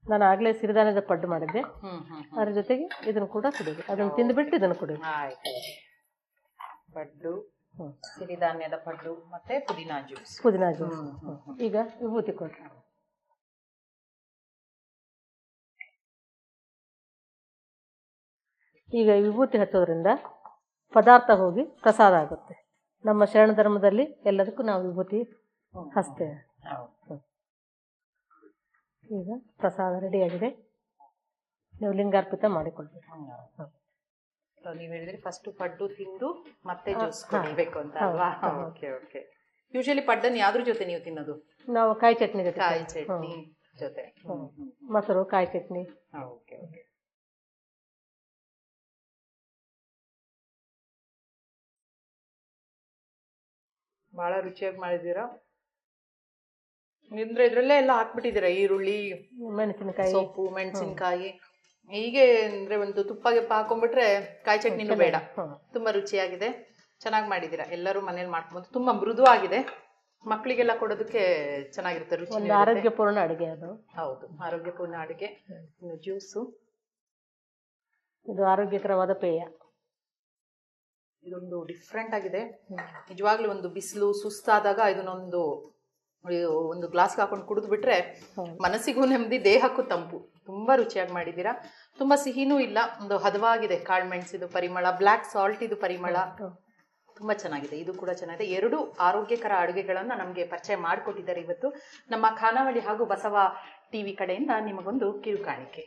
ನಾನು ಆಗ್ಲೇ ಸಿರಿಧಾನ್ಯದ ಪಡ್ಡು ಮಾಡಿದ್ದೆ, ಅದ್ರ ಜೊತೆಗೆ ಇದನ್ನು ಕೂಡ ಕುಡಿದು, ಅದನ್ನು ತಿಂದ್ಬಿಟ್ಟು ಇದನ್ನು ಕುಡಿ. ಪಡ್ಡು, ಸಿರಿಧಾನ್ಯದ ಪಡ್ಡು ಮತ್ತೆ ಪುದೀನ ಜ್ಯೂಸ್. ಈಗ ವಿಭೂತಿ ಕೊಡ್ರಿ. ಈಗ ವಿಭೂತಿ ಹಚ್ಚೋದ್ರಿಂದ ಪದಾರ್ಥ ಹೋಗಿ ಪ್ರಸಾದ ಆಗುತ್ತೆ. ನಮ್ಮ ಶರಣ ಧರ್ಮದಲ್ಲಿ ಎಲ್ಲದಕ್ಕೂ ನಾವು ವಿಭೂತಿ ಹಚ್ತೇವೆ. ಈಗ ಪ್ರಸಾದ ರೆಡಿ ಆಗಿದೆ, ನೀವು ಲಿಂಗಾರ್ಪಿತ ಮಾಡಿಕೊಳ್ಬೇಕು. ನೀವು ಹೇಳಿದ್ರೆ ಫಸ್ಟ್ ಪಡ್ಡು ತಿಂದು ಮತ್ತೆ ಜ್ಯೂಸ್ ಕುಡಿಬೇಕು ಅಂತ ಅಲ್ವಾ? Okay okay. ಯೂಶಲಿ ಪಡ್ಡನ್ನು ಯಾವ್ದ್ರ ಜೊತೆ ನೀವು ತಿನ್ನೋದು? ನಾವು ಕಾಯಿ ಚಟ್ನಿ ಜೊತೆ. ಕಾಯಿ ಚಟ್ನಿ ಜೊತೆ, ಮೊಸರು, ಕಾಯಿ ಚಟ್ನಿ. Okay okay. ಬಹಳ ರುಚಿಯಾಗಿ ಮಾಡಿದ್ದೀರಾ. ಅಂದ್ರೆ ಇದ್ರಲ್ಲೇ ಎಲ್ಲ ಹಾಕ್ಬಿಟ್ಟಿದ್ದೀರಾ, ಈರುಳ್ಳಿ, ಮೆಣಸಿನಕಾಯಿ, ಸೊಪ್ಪು, ಮೆಣಸಿನಕಾಯಿ. ಹೀಗೆ ಅಂದ್ರೆ ಒಂದು ತುಪ್ಪ ಗಿಪ್ಪ ಹಾಕೊಂಡ್ಬಿಟ್ರೆ ಕಾಯಿ ಚಟ್ನಿನೂ ಬೇಡ. ತುಂಬಾ ರುಚಿಯಾಗಿದೆ, ಚೆನ್ನಾಗಿ ಮಾಡಿದ್ದೀರಾ. ಎಲ್ಲರೂ ಮನೇಲಿ ಮಾಡ್ಕೊಂಡು ತುಂಬಾ ಮೃದುವಾಗಿದೆ, ಮಕ್ಕಳಿಗೆಲ್ಲ ಕೊಡೋದಕ್ಕೆ ಚೆನ್ನಾಗಿರುತ್ತೆ, ರುಚಿ. ಆರೋಗ್ಯಪೂರ್ಣ ಅಡುಗೆ ಅದು. ಹೌದು, ಆರೋಗ್ಯಪೂರ್ಣ ಅಡುಗೆ. ಇನ್ನು ಜ್ಯೂಸು, ಇದು ಆರೋಗ್ಯಕರವಾದ ಪೇಯ. ಇದೊಂದು ಡಿಫ್ರೆಂಟ್ ಆಗಿದೆ ನಿಜವಾಗ್ಲೂ. ಒಂದು ಬಿಸಿಲು ಸುಸ್ತಾದಾಗ ಇದನ್ನೊಂದು ಅಯ್ಯೋ, ಒಂದು ಗ್ಲಾಸ್ಗೆ ಹಾಕೊಂಡು ಕುಡಿದು ಬಿಟ್ರೆ ಮನಸ್ಸಿಗೂ ನೆಮ್ಮದಿ, ದೇಹಕ್ಕೂ ತಂಪು. ತುಂಬಾ ರುಚಿಯಾಗಿ ಮಾಡಿದ್ದೀರಾ. ತುಂಬಾ ಸಿಹಿನೂ ಇಲ್ಲ, ಒಂದು ಹದವಾಗಿದೆ. ಕಾಳು ಮೆಣಸಿದು ಪರಿಮಳ, ಬ್ಲ್ಯಾಕ್ ಸಾಲ್ಟ್ ಇದು ಪರಿಮಳ ತುಂಬಾ ಚೆನ್ನಾಗಿದೆ. ಇದು ಕೂಡ ಚೆನ್ನಾಗಿದೆ. 2 ಆರೋಗ್ಯಕರ ಅಡುಗೆಗಳನ್ನ ನಮಗೆ ಪರಿಚಯ ಮಾಡಿಕೊಟ್ಟಿದ್ದಾರೆ ಇವತ್ತು ನಮ್ಮ ಖಾನಾವಳಿ ಹಾಗೂ ಬಸವ ಟಿವಿ ಕಡೆಯಿಂದ. ನಿಮಗೊಂದು ಕಿರುಕಾಣಿಕೆ.